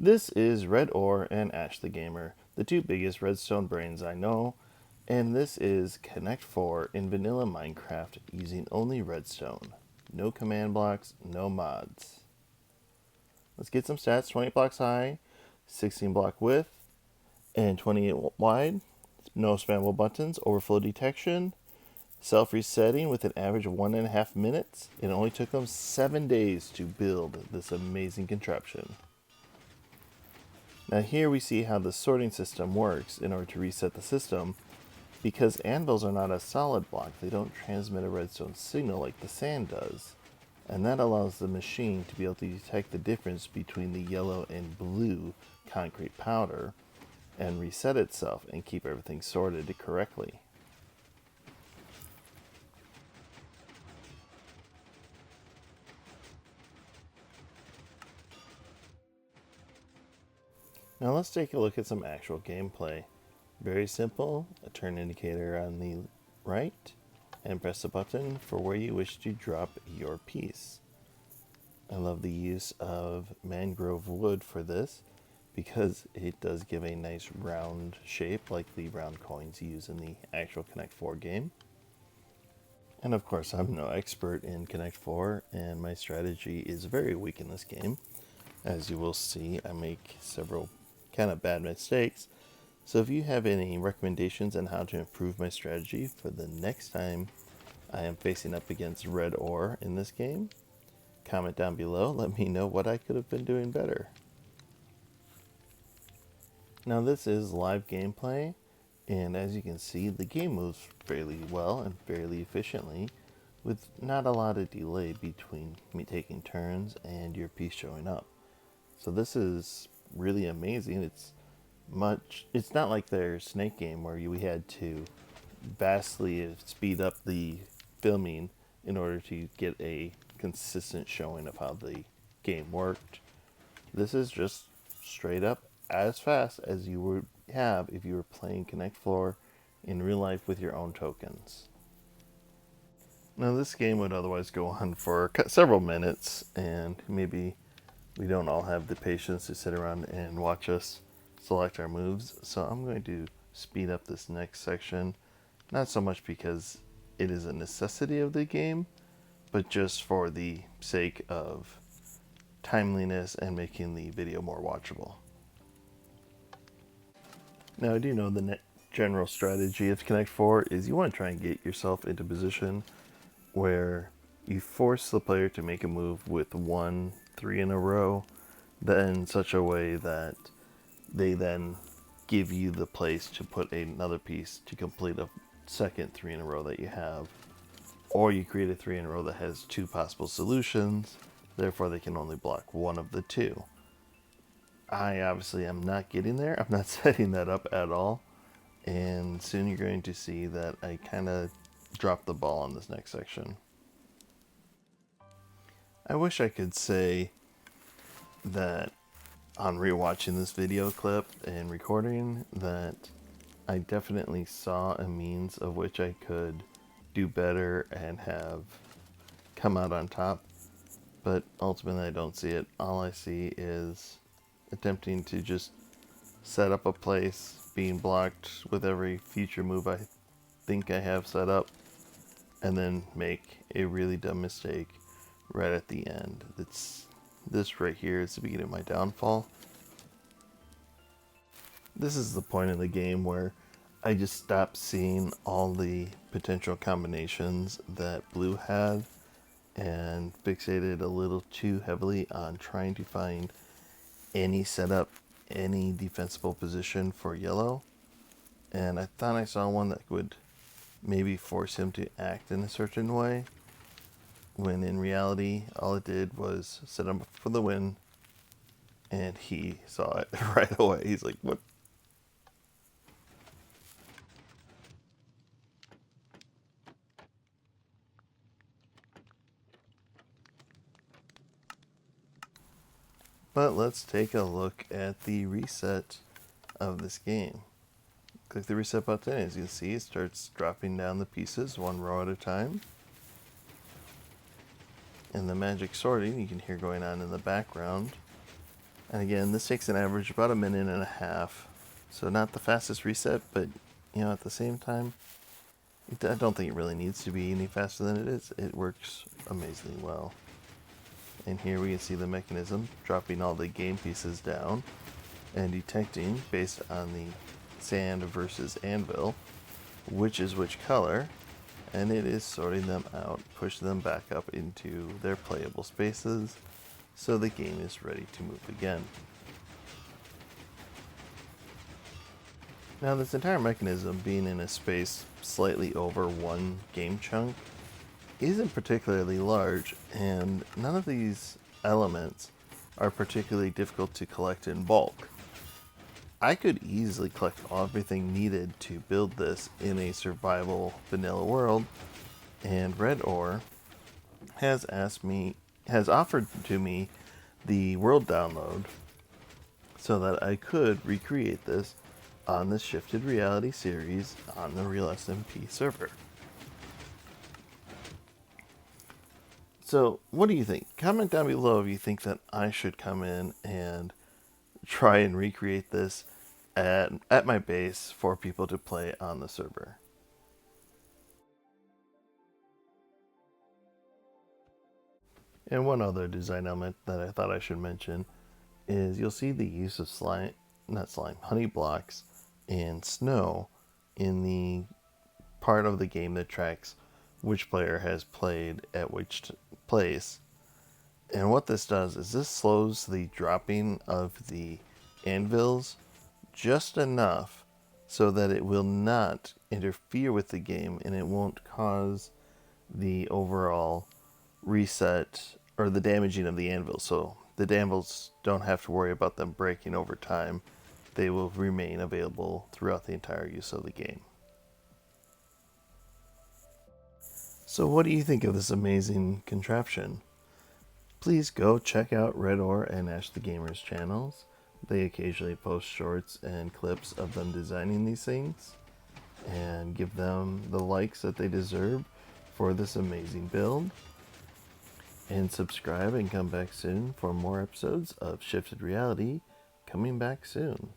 This is Red Ore and Ash the Gamer, the two biggest redstone brains I know, and this is Connect 4 in vanilla Minecraft using only redstone. No command blocks, no mods. Let's get some stats. 20 blocks high, 16 block width, and 28 wide. No spammable buttons, overflow detection, self-resetting with an average of 1.5 minutes. It only took them 7 days to build this amazing contraption. Now here we see how the sorting system works in order to reset the system. Because anvils are not a solid block, they don't transmit a redstone signal like the sand does. And that allows the machine to be able to detect the difference between the yellow and blue concrete powder and reset itself and keep everything sorted correctly. Now let's take a look at some actual gameplay. Very simple, a turn indicator on the right, and press the button for where you wish to drop your piece. I love the use of mangrove wood for this because it does give a nice round shape like the round coins you use in the actual Connect 4 game. And of course I'm no expert in Connect 4 and my strategy is very weak in this game. As you will see, I make several kind of bad mistakes. So if you have any recommendations on how to improve my strategy for the next time I am facing up against red ore in this game, comment down below. Let me know what I could have been doing better. Now this is live gameplay, and as you can see, the game moves fairly well and fairly efficiently, with not a lot of delay between me taking turns and your piece showing up. So this is really amazing. It's not like their Snake game where we had to vastly speed up the filming in order to get a consistent showing of how the game worked. This is just straight up as fast as you would have if you were playing Connect 4 in real life with your own tokens. Now this game would otherwise go on for several minutes, and maybe we don't all have the patience to sit around and watch us select our moves, so I'm going to speed up this next section, not so much because it is a necessity of the game, but just for the sake of timeliness and making the video more watchable. Now I do know the general strategy of Connect 4 is you want to try and get yourself into a position where you force the player to make a move with 3 in a row, then in such a way that they then give you the place to put another piece to complete a second 3 in a row that you have. Or you create a 3 in a row that has 2 possible solutions, therefore they can only block one of the 2. I obviously am not getting there. I'm not setting that up at all. And soon you're going to see that I kind of dropped the ball on this next section. I wish I could say that on rewatching this video clip and recording that I definitely saw a means of which I could do better and have come out on top, but ultimately I don't see it. All I see is attempting to just set up a place, being blocked with every future move I think I have set up, and then make a really dumb mistake right at the end. This right here is the beginning of my downfall. This is the point in the game where I just stopped seeing all the potential combinations that blue had and fixated a little too heavily on trying to find any setup, any defensible position for yellow. And I thought I saw one that would maybe force him to act in a certain way, when in reality all it did was set him up for the win, and he saw it right away. He's like, what? But let's take a look at the reset of this game. Click the reset button. As you can see, it starts dropping down the pieces one row at a time. And the magic sorting you can hear going on in the background And again, this takes an average about a minute and a half. So not the fastest reset, but at the same time, I don't think it really needs to be any faster than it is. It works amazingly well. And here we can see the mechanism dropping all the game pieces down and detecting, based on the sand versus anvil, which is which color, and it is sorting them out, pushing them back up into their playable spaces so the game is ready to move again. Now, this entire mechanism being in a space slightly over one game chunk isn't particularly large, and none of these elements are particularly difficult to collect in bulk. I could easily collect everything needed to build this in a survival vanilla world, and Red Ore has offered to me the world download so that I could recreate this on the Shifted Reality series on the Real SMP server. So, what do you think? Comment down below if you think that I should come in and try and recreate this at my base for people to play on the server. And one other design element that I thought I should mention is you'll see the use of honey blocks and snow in the part of the game that tracks which player has played at which place. And what this does is this slows the dropping of the anvils just enough so that it will not interfere with the game and it won't cause the overall reset or the damaging of the anvils. So the anvils don't have to worry about them breaking over time. They will remain available throughout the entire use of the game. So what do you think of this amazing contraption? Please go check out Red Ore and Ash the Gamer's channels. They occasionally post shorts and clips of them designing these things, and give them the likes that they deserve for this amazing build. And subscribe and come back soon for more episodes of Shifted Reality coming back soon.